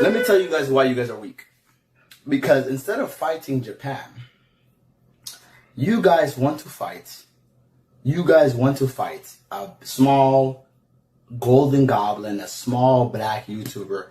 Let me tell you guys why you guys are weak. Because instead of fighting Japan, you guys want to fight. You guys want to fight a small golden goblin, a small black YouTuber.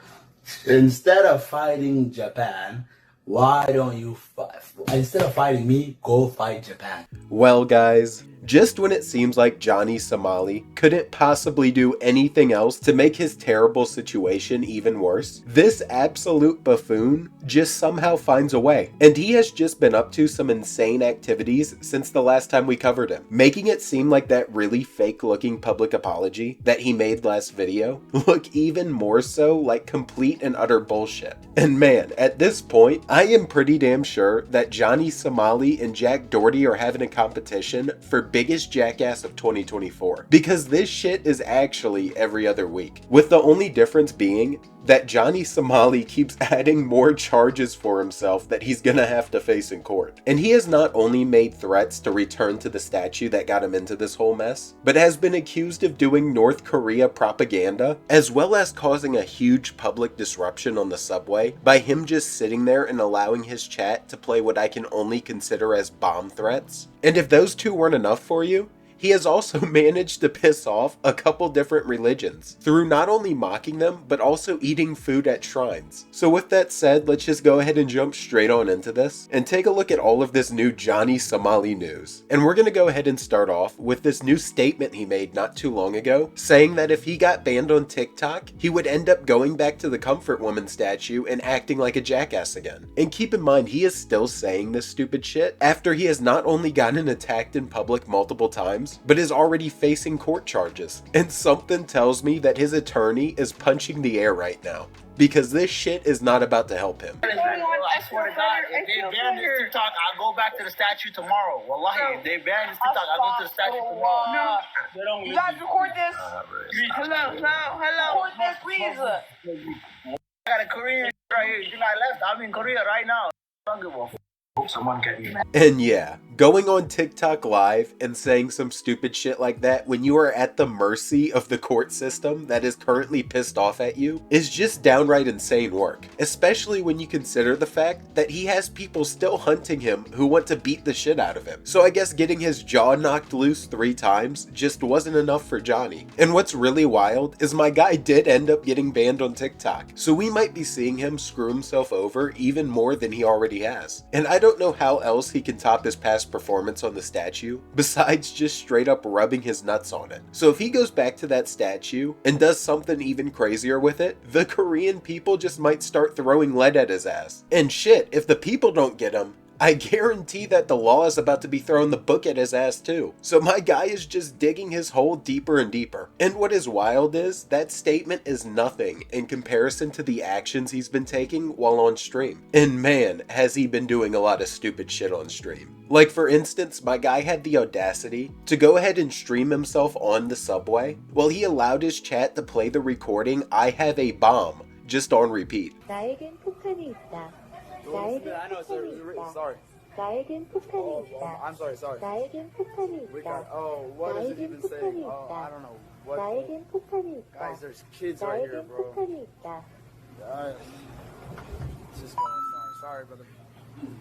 Instead of fighting Japan, why don't you fight? Instead of fighting me, go fight Japan. Well, guys, just when it seems like Johnny Somali couldn't possibly do anything else to make his terrible situation even worse, this absolute buffoon just somehow finds a way. And he has just been up to some insane activities since the last time we covered him, making it seem like that really fake-looking public apology that he made last video look even more so like complete and utter bullshit. And man, at this point, I am pretty damn sure that Johnny Somali and Jack Doherty are having a competition for biggest jackass of 2024, because this shit is actually every other week, with the only difference being that Johnny Somali keeps adding more charges for himself that he's gonna have to face in court. And he has not only made threats to return to the statue that got him into this whole mess, but has been accused of doing North Korea propaganda, as well as causing a huge public disruption on the subway by him just sitting there and allowing his chat to play what I can only consider as bomb threats. And if those two weren't enough for you, he has also managed to piss off a couple different religions through not only mocking them, but also eating food at shrines. So with that said, let's just go ahead and jump straight on into this and take a look at all of this new Johnny Somali news. And we're going to go ahead and start off with this new statement he made not too long ago, saying that if he got banned on TikTok, he would end up going back to the Comfort Woman statue and acting like a jackass again. And keep in mind, he is still saying this stupid shit after he has not only gotten attacked in public multiple times, but is already facing court charges. And something tells me that his attorney is punching the air right now, because this shit is not about to help him. I swear to God, if they ban this TikTok, I'll go back to the statue tomorrow. Wallahi, if they ban this TikTok, I'll go to the statue tomorrow. No, you guys record this? Hello. Record this, please. I got a Korean right here. You think I left? I'm in Korea right now. I don't give a fuck. Someone get me. And yeah, going on TikTok live and saying some stupid shit like that when you are at the mercy of the court system that is currently pissed off at you is just downright insane work, especially when you consider the fact that he has people still hunting him who want to beat the shit out of him. So I guess getting his jaw knocked loose 3 times just wasn't enough for Johnny. And what's really wild is my guy did end up getting banned on TikTok, so we might be seeing him screw himself over even more than he already has. And I don't know how else he can top his past performance on the statue besides just straight up rubbing his nuts on it. So if he goes back to that statue and does something even crazier with it, the Korean people just might start throwing lead at his ass. And shit, if the people don't get him, I guarantee that the law is about to be throwing the book at his ass too. So my guy is just digging his hole deeper and deeper. And what is wild is that statement is nothing in comparison to the actions he's been taking while on stream. And man, has he been doing a lot of stupid shit on stream. Like for instance, my guy had the audacity to go ahead and stream himself on the subway while he allowed his chat to play the recording "I have a bomb" just on repeat. 나에겐 폭탄이 있다. I know, sorry. 나에겐 폭탄이 있다. I'm sorry. 나에겐 폭탄이 있다. Oh, what does it even say? Oh, I don't know. What? 나에겐 폭탄이 있다. Guys, there's kids right here, 나에겐 bro. 폭탄이 있다. Guys. Just sorry, brother.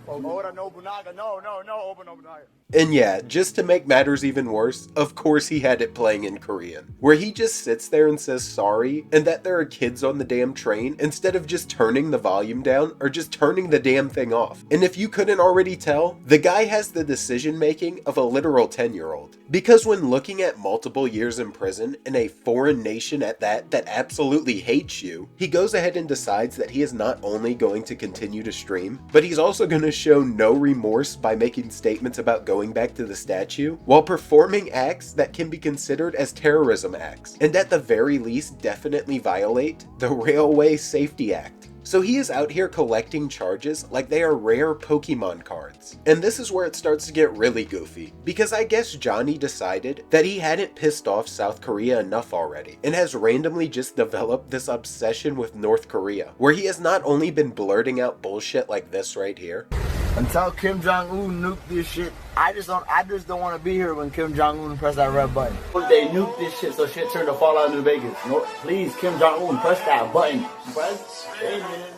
Oda Nobunaga. No, Oda Nobunaga. And yeah, just to make matters even worse, of course he had it playing in Korean, where he just sits there and says sorry and that there are kids on the damn train instead of just turning the volume down or just turning the damn thing off. And if you couldn't already tell, the guy has the decision making of a literal 10-year-old. Because when looking at multiple years in prison in a foreign nation at that absolutely hates you, he goes ahead and decides that he is not only going to continue to stream, but he's also going to show no remorse by making statements about going back to the statue while performing acts that can be considered as terrorism acts, and at the very least definitely violate the Railway Safety Act. So he is out here collecting charges like they are rare Pokemon cards. And this is where it starts to get really goofy, because I guess Johnny decided that he hadn't pissed off South Korea enough already, and has randomly just developed this obsession with North Korea, where he has not only been blurting out bullshit like this right here, Until Kim Jong-un nuke this shit, I just don't want to be here when Kim Jong-un press that red button. They nuke this shit so shit turn to Fallout New Vegas. No, please, Kim Jong-un, press that button. Press. Amen.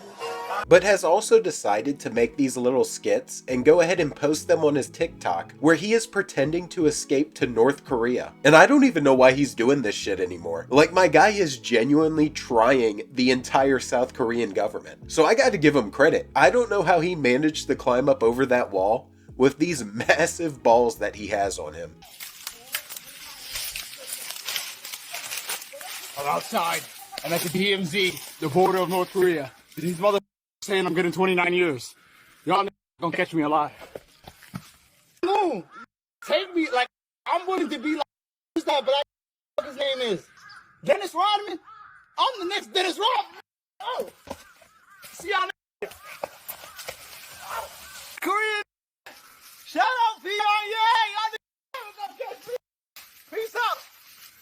But has also decided to make these little skits and go ahead and post them on his TikTok, where he is pretending to escape to North Korea. And I don't even know why he's doing this shit anymore. Like, my guy is genuinely trying the entire South Korean government. So I gotta give him credit. I don't know how he managed to climb up over that wall with these massive balls that he has on him. I'm outside. I'm at the DMZ, the border of North Korea. These motherfuckers saying I'm getting 29 years. Y'all gonna catch me alive. No, take me like I'm willing to be like who's that black his name is Dennis Rodman. I'm the next Dennis Rodman. Oh, see y'all. Korean. Shout out Pyongyang. Y'all gonna catch me. Peace out.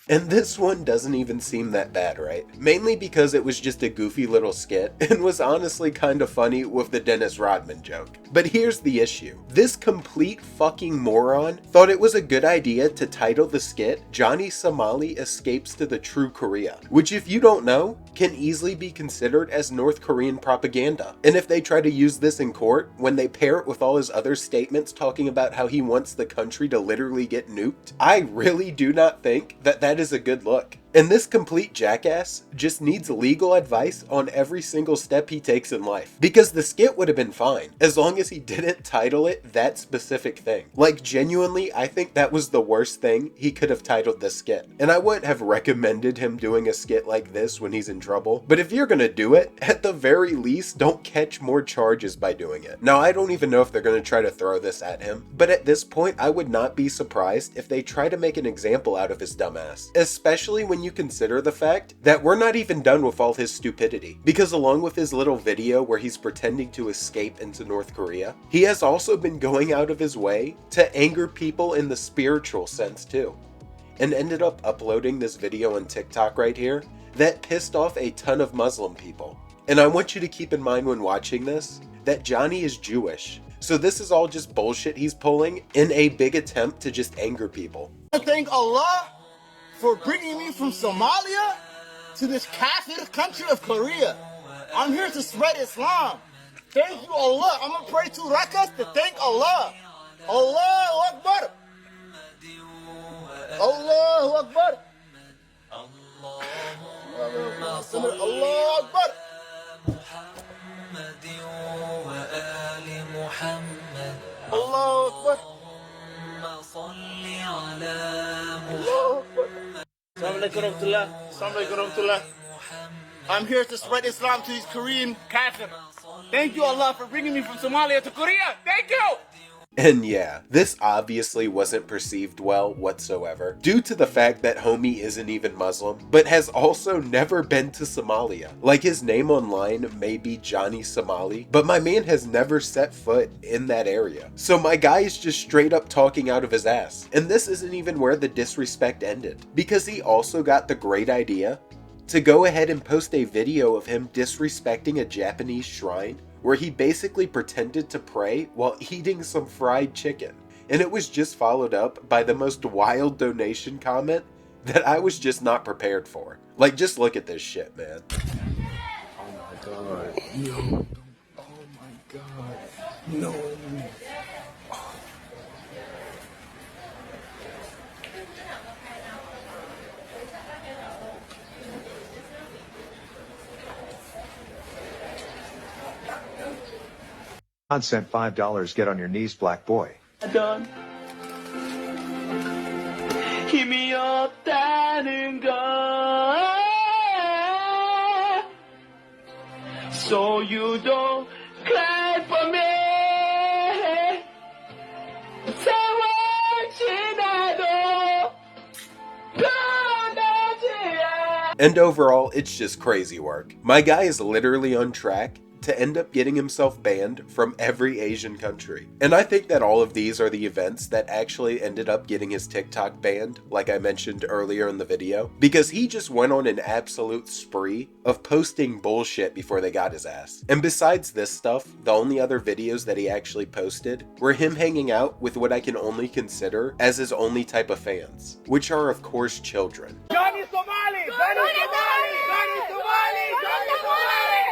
And this one doesn't even seem that bad, right? Mainly because it was just a goofy little skit and was honestly kind of funny with the Dennis Rodman joke. But here's the issue. This complete fucking moron thought it was a good idea to title the skit Johnny Somali Escapes to the True Korea, which if you don't know, can easily be considered as North Korean propaganda. And if they try to use this in court, when they pair it with all his other statements talking about how he wants the country to literally get nuked, I really do not think that that is a good look. And this complete jackass just needs legal advice on every single step he takes in life. Because the skit would have been fine, as long as he didn't title it that specific thing. Like, genuinely, I think that was the worst thing he could have titled the skit. And I wouldn't have recommended him doing a skit like this when he's in trouble. But if you're gonna do it, at the very least, don't catch more charges by doing it. Now, I don't even know if they're gonna try to throw this at him, but at this point, I would not be surprised if they try to make an example out of his dumbass. Especially when you consider the fact that we're not even done with all his stupidity, because along with his little video where he's pretending to escape into North Korea, he has also been going out of his way to anger people in the spiritual sense too, and ended up uploading this video on TikTok right here that pissed off a ton of Muslim people. And I want you to keep in mind when watching this that Johnny is Jewish, so this is all just bullshit he's pulling in a big attempt to just anger people. I thank Allah for bringing me from Somalia to this kafir country of Korea. I'm here to spread Islam. Thank you, Allah. I'm gonna pray 2 rakas to thank Allah. Allahu Akbar. Allahu Akbar. Allahu Akbar. Allahu Akbar. I'm here to spread Islam to these Korean kafir. Thank you, Allah, for bringing me from Somalia to Korea. Thank you! And yeah, this obviously wasn't perceived well whatsoever, due to the fact that homie isn't even Muslim, but has also never been to Somalia. Like, his name online may be Johnny Somali, but my man has never set foot in that area. So my guy is just straight up talking out of his ass. And this isn't even where the disrespect ended, because he also got the great idea to go ahead and post a video of him disrespecting a Japanese shrine where he basically pretended to pray while eating some fried chicken. And it was just followed up by the most wild donation comment that I was just not prepared for. Like, just look at this shit, man. Oh my God. No. Oh my God. No. God sent $5. Get on your knees, black boy. done. 힘이 없다는 걸. So you don't cry for me. 세월 지나도 변하지 않아. And overall, it's just crazy work. My guy is literally on track to end up getting himself banned from every Asian country. And I think that all of these are the events that actually ended up getting his TikTok banned, like I mentioned earlier in the video, because he just went on an absolute spree of posting bullshit before they got his ass. And besides this stuff, the only other videos that he actually posted were him hanging out with what I can only consider as his only type of fans, which are of course children. Johnny Somali! Johnny Somali! Johnny Somali! Johnny Somali!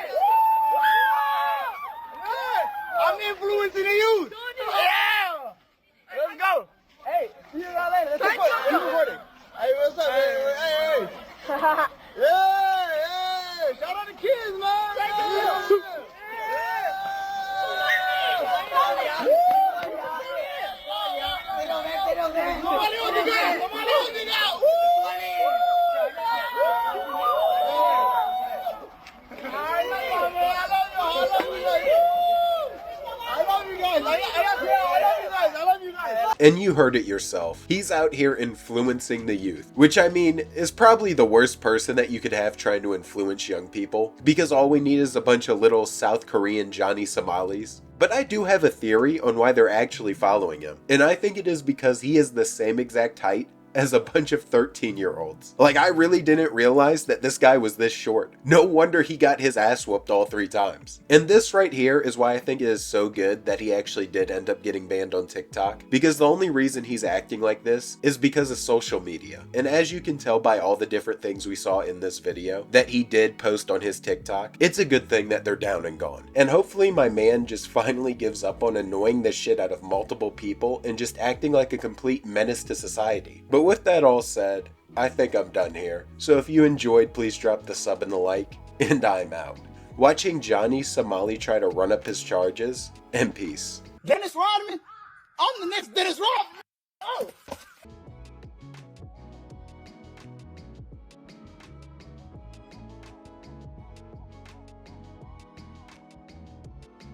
I'm influencing the youth! Yeah! Let's go! Hey, see you guys later. Let's record. Keep recording. Hey, what's up? Hey. Yeah! Shout out to kids, man! Somebody else is out! Somebody else is out! And you heard it yourself. He's out here influencing the youth, which I mean is probably the worst person that you could have trying to influence young people, because all we need is a bunch of little South Korean Johnny Somalis. But I do have a theory on why they're actually following him, and I think it is because he is the same exact height as a bunch of 13-year-olds. Like, I really didn't realize that this guy was this short. No wonder he got his ass whooped all 3 times. And this right here is why I think it is so good that he actually did end up getting banned on TikTok, because the only reason he's acting like this is because of social media. And as you can tell by all the different things we saw in this video that he did post on his TikTok, it's a good thing that they're down and gone. And hopefully my man just finally gives up on annoying the shit out of multiple people and just acting like a complete menace to society. But with that all said, I think I'm done here. So if you enjoyed, please drop the sub and the like, and I'm out. Watching Johnny Somali try to run up his charges, and peace. Dennis Rodman? I'm the next Dennis Rodman!